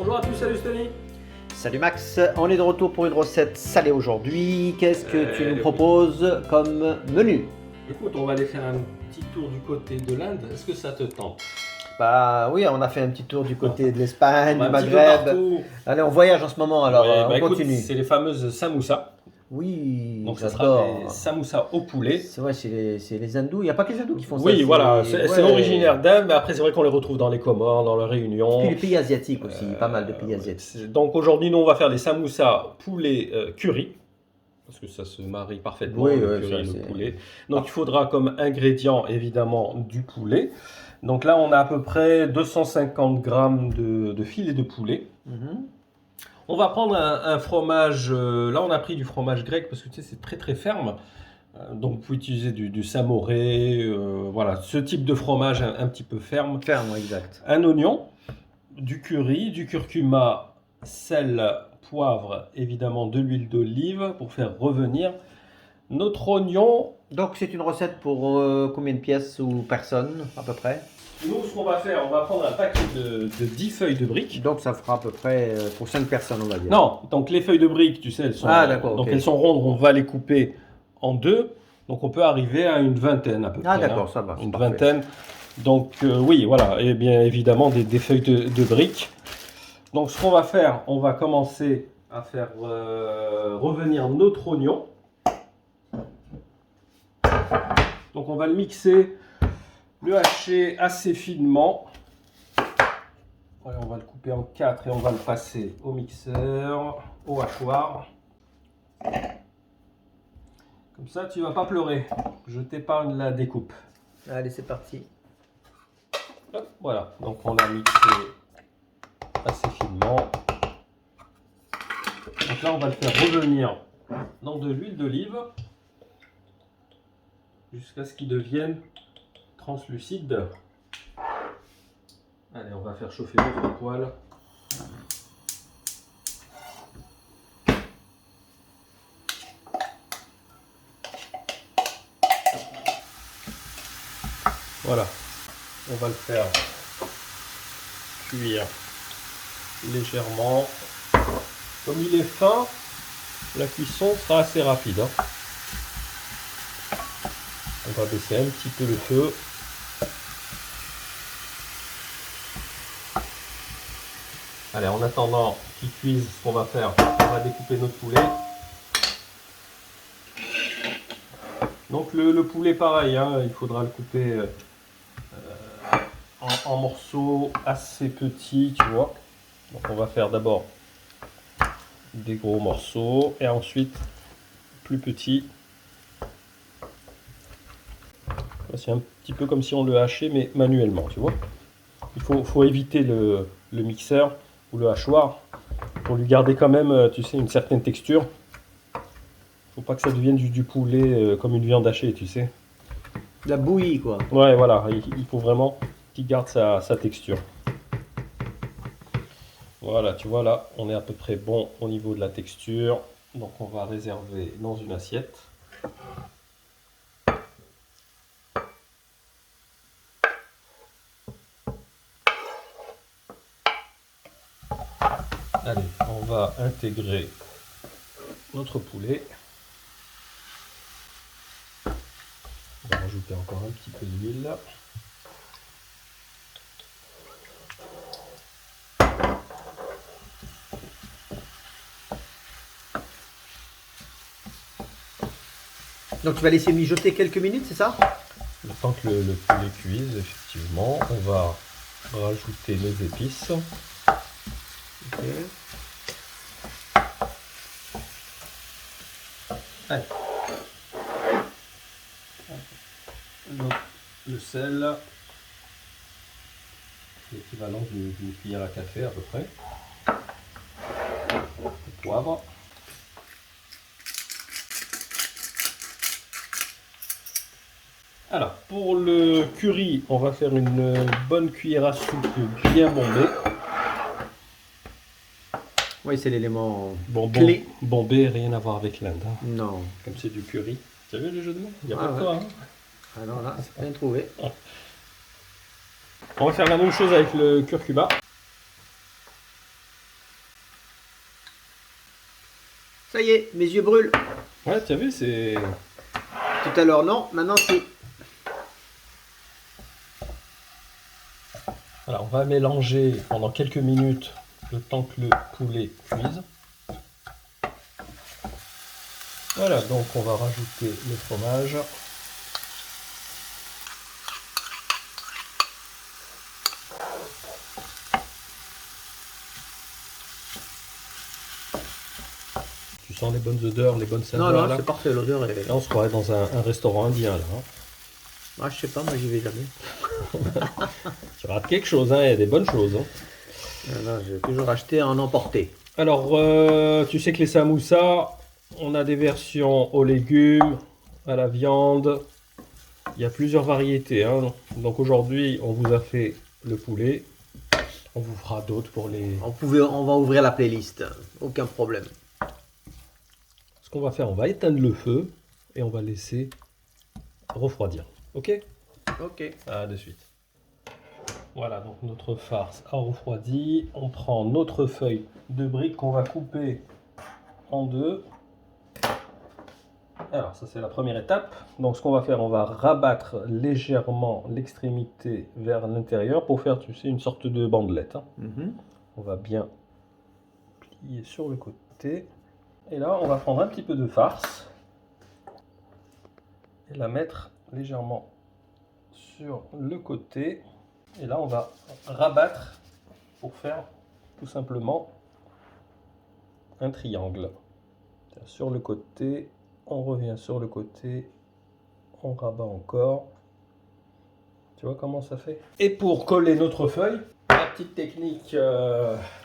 Bonjour à tous, salut Tony. Salut Max, on est de retour pour une recette salée aujourd'hui. Qu'est-ce que tu nous proposes comme menu? Écoute, on va aller faire un petit tour du côté de l'Inde. Est-ce que ça te tente? Bah oui, on a fait un petit tour du côté de l'Espagne, On va du un petit peu Maghreb. partout. Allez, on voyage en ce moment, alors Ouais, on écoute, continue. c'est les fameuses samoussas. Oui, Donc ça sera des j'adore. samoussas au poulet. C'est vrai, c'est les hindous. Il n'y a pas que les hindous qui font ça. Oui, voilà, c'est ouais. originaire d'Inde, mais après c'est vrai qu'on les retrouve dans les Comores, dans la Réunion. Puis les pays asiatiques aussi, pas mal de pays asiatiques. Donc aujourd'hui, nous on va faire des samoussas poulet curry. Parce que ça se marie parfaitement, Oui, le oui, curry et ça, le c'est- poulet. Donc il faudra comme ingrédient évidemment du poulet. Donc là on a à peu près 250 grammes de filet de poulet. Mhm. On va prendre un fromage, là on a pris du fromage grec parce que tu sais c'est très très ferme. Donc vous pouvez utiliser du samouré, voilà, ce type de fromage un petit peu ferme. Ferme, exact. Un oignon, du curry, du curcuma, sel, poivre, évidemment de l'huile d'olive pour faire revenir notre oignon. Donc c'est une recette pour combien de pièces ou personnes à peu près? Nous, ce qu'on va faire, on va prendre un paquet de 10 feuilles de briques. Donc ça fera à peu près pour 5 personnes, on va dire. Non, donc les feuilles de briques, tu sais, elles sont, Ah, d'accord, donc ok. elles sont rondes, on va les couper en deux. Donc on peut arriver à une vingtaine à peu Ah près. d'accord, hein. ça va. c'est Une parfait. vingtaine. Donc oui, voilà, et bien évidemment des feuilles de briques. Donc ce qu'on va faire, on va commencer à faire revenir notre oignon. Donc on va le mixer, le hacher assez finement. Ouais, on va le couper en 4 et on va le passer au mixeur, au hachoir. Comme ça, tu vas pas pleurer. Je t'épargne la découpe. Allez, c'est parti. Hop, voilà, donc on l'a mixé assez finement. Donc là, on va le faire revenir dans de l'huile d'olive jusqu'à ce qu'il devienne translucide. Allez, on va faire chauffer notre poêle. Voilà, on va le faire cuire légèrement. Comme il est fin, la cuisson sera assez rapide. Hein. On va baisser un petit peu le feu. Allez, en attendant qu'il cuise, ce qu'on va faire, on va découper notre poulet. Donc le poulet pareil, hein, il faudra le couper en morceaux assez petits, tu vois. Donc on va faire d'abord des gros morceaux et ensuite plus petits. C'est un petit peu comme si on le hachait mais manuellement, tu vois. Il faut éviter le mixeur ou le hachoir pour lui garder quand même, tu sais, une certaine texture. Faut pas que ça devienne du poulet comme une viande hachée, tu sais. La bouillie, quoi. Ouais, voilà, il faut vraiment qu'il garde sa texture. Voilà, tu vois là, on est à peu près bon au niveau de la texture. Donc on va réserver dans une assiette. Allez, on va intégrer notre poulet. On va rajouter encore un petit peu d'huile. Donc tu vas laisser mijoter quelques minutes, c'est ça? Le temps que le poulet cuise, effectivement, on va rajouter les épices. Ok. Allez. Le sel, l'équivalent d'une cuillère à café à peu près. Le poivre. Alors, pour le curry, on va faire une bonne cuillère à soupe bien bombée. Oui, c'est l'élément Bon, clé. bombé, rien à voir avec l'Inde. Hein. Non. Comme c'est du curry. Tu as vu le jeu de mots? Il n'y a Ah pas de ouais. quoi. Hein. Alors là, c'est bien trouvé. On va faire la même chose avec le curcuma. Ça y est, mes yeux brûlent. Ouais, tu as vu, c'est... Tout à l'heure, non. Maintenant, si. Alors, on va mélanger pendant quelques minutes le temps que le poulet cuise. Voilà, donc on va rajouter le fromage. Tu sens les bonnes odeurs, les bonnes saveurs Non, là. c'est parfait, l'odeur est... Là, on se croirait dans un restaurant indien là. Hein. Ah, je sais pas, moi j'y vais jamais. Tu rates quelque chose, hein, il y a des bonnes choses. Hein. Non, j'ai toujours acheté en emporté. Alors, tu sais que les samoussas, on a des versions aux légumes, à la viande. Il y a plusieurs variétés. Hein. Donc aujourd'hui, on vous a fait le poulet. On vous fera d'autres pour les... On va ouvrir la playlist, aucun problème. Ce qu'on va faire, on va éteindre le feu et on va laisser refroidir. Ok? Ok. À de suite. Voilà, donc notre farce a refroidi. On prend notre feuille de brique qu'on va couper en deux. Alors, ça c'est la première étape. Donc, ce qu'on va faire, on va rabattre légèrement l'extrémité vers l'intérieur pour faire, tu sais, une sorte de bandelette. Hein. On va bien plier sur le côté. Et là, on va prendre un petit peu de farce et la mettre légèrement sur le côté. Et là, on va rabattre pour faire tout simplement un triangle. Sur le côté, on revient sur le côté, on rabat encore. Tu vois comment ça fait? Et pour coller notre feuille, la petite technique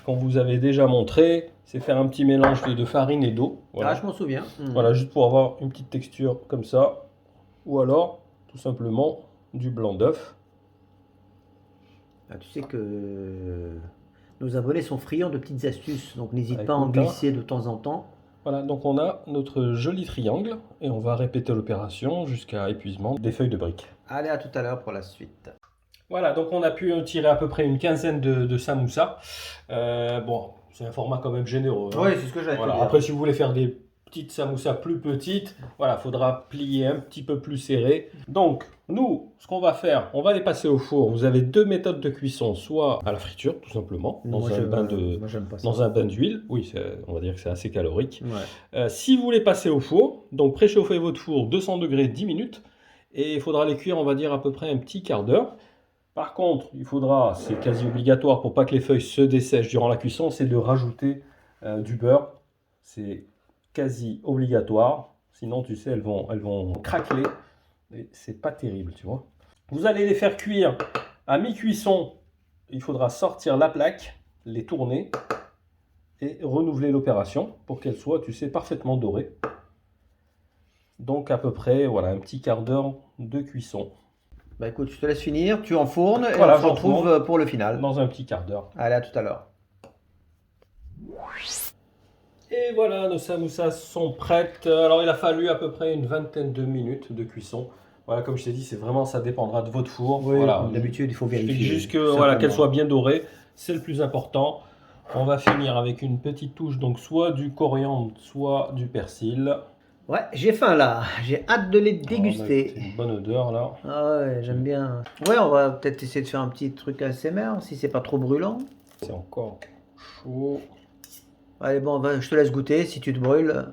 qu'on vous avait déjà montrée, c'est faire un petit mélange de farine et d'eau. Voilà. Ah, je m'en souviens. Voilà, juste pour avoir une petite texture comme ça. Ou alors, tout simplement, du blanc d'œuf. Ah, tu sais que nos abonnés sont friands de petites astuces, donc n'hésite pas à en Écoute, hein. glisser de temps en temps. Voilà, donc on a notre joli triangle et on va répéter l'opération jusqu'à épuisement des feuilles de briques. Allez, à tout à l'heure pour la suite. Voilà, donc on a pu tirer à peu près une quinzaine de samoussas. Bon, c'est un format quand même généreux. Hein. Oui, c'est ce que j'allais te Voilà. dire. Après, si vous voulez faire des petites samoussas plus petites, voilà, faudra plier un petit peu plus serré. Donc, nous, ce qu'on va faire, on va les passer au four. Vous avez deux méthodes de cuisson, soit à la friture, tout simplement, Moi, j'aime pas ça. dans un bain d'huile. Oui, on va dire que c'est assez calorique. Ouais. Si vous voulez passer au four, donc préchauffez votre four 200 degrés 10 minutes. Et il faudra les cuire, on va dire, à peu près un petit quart d'heure. Par contre, il faudra, c'est quasi obligatoire pour pas que les feuilles se dessèchent durant la cuisson, c'est de rajouter du beurre. C'est quasi obligatoire. Sinon, tu sais, elles vont craqueler. Et c'est pas terrible, tu vois. Vous allez les faire cuire à mi-cuisson. Il faudra sortir la plaque, les tourner et renouveler l'opération pour qu'elles soient, tu sais, parfaitement dorées. Donc à peu près, voilà, un petit quart d'heure de cuisson. Bah écoute, je te laisse finir, tu enfournes et Voilà, on se retrouve pour le final. Dans un petit quart d'heure. Allez, à tout à l'heure. Et voilà, nos samoussas sont prêtes. Alors il a fallu à peu près une vingtaine de minutes de cuisson. Voilà, comme je t'ai dit, c'est vraiment, ça dépendra de votre four. Oui, voilà, d'habitude, il faut il vérifier. faut juste que, voilà, qu'elles soient bien dorées, c'est le plus important. On va finir avec une petite touche, donc soit du coriandre, soit du persil. Ouais, j'ai faim là, j'ai hâte de les C'est déguster. une bonne odeur là. Ah ouais, j'aime bien. Ouais, on va peut-être essayer de faire un petit truc ASMR si c'est pas trop brûlant. C'est encore chaud. Allez, bon, je te laisse goûter si tu te brûles.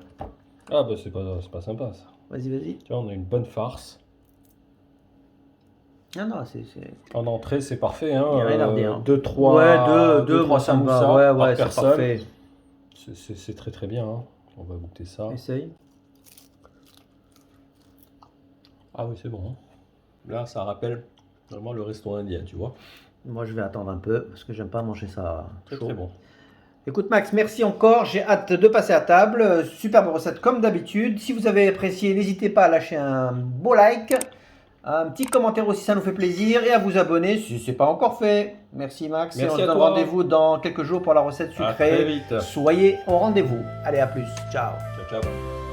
Ah bah c'est pas sympa ça. Vas-y, vas-y. Tu vois, on a une bonne farce. Ah non, c'est... En entrée, c'est parfait. Hein. Y a rien à redire. 2-3 Ouais, deux, trois moi, ça me va. samoussas Ouais, par c'est personne. parfait. C'est très très bien. Hein. On va goûter ça. Essaye. Ah oui, c'est bon. Hein. Là, ça rappelle vraiment le restaurant indien, tu vois. Moi, je vais attendre un peu parce que j'aime pas manger ça Très chaud. très bon. Écoute Max, merci encore. J'ai hâte de passer à table. Superbe recette comme d'habitude. Si vous avez apprécié, n'hésitez pas à lâcher un beau like. Un petit commentaire aussi, ça nous fait plaisir. Et à vous abonner si ce n'est pas encore fait. Merci Max. Merci et on se à donne toi. rendez-vous dans quelques jours pour la recette À très sucrée. vite. Soyez au rendez-vous. Allez, à plus. Ciao. Ciao, ciao.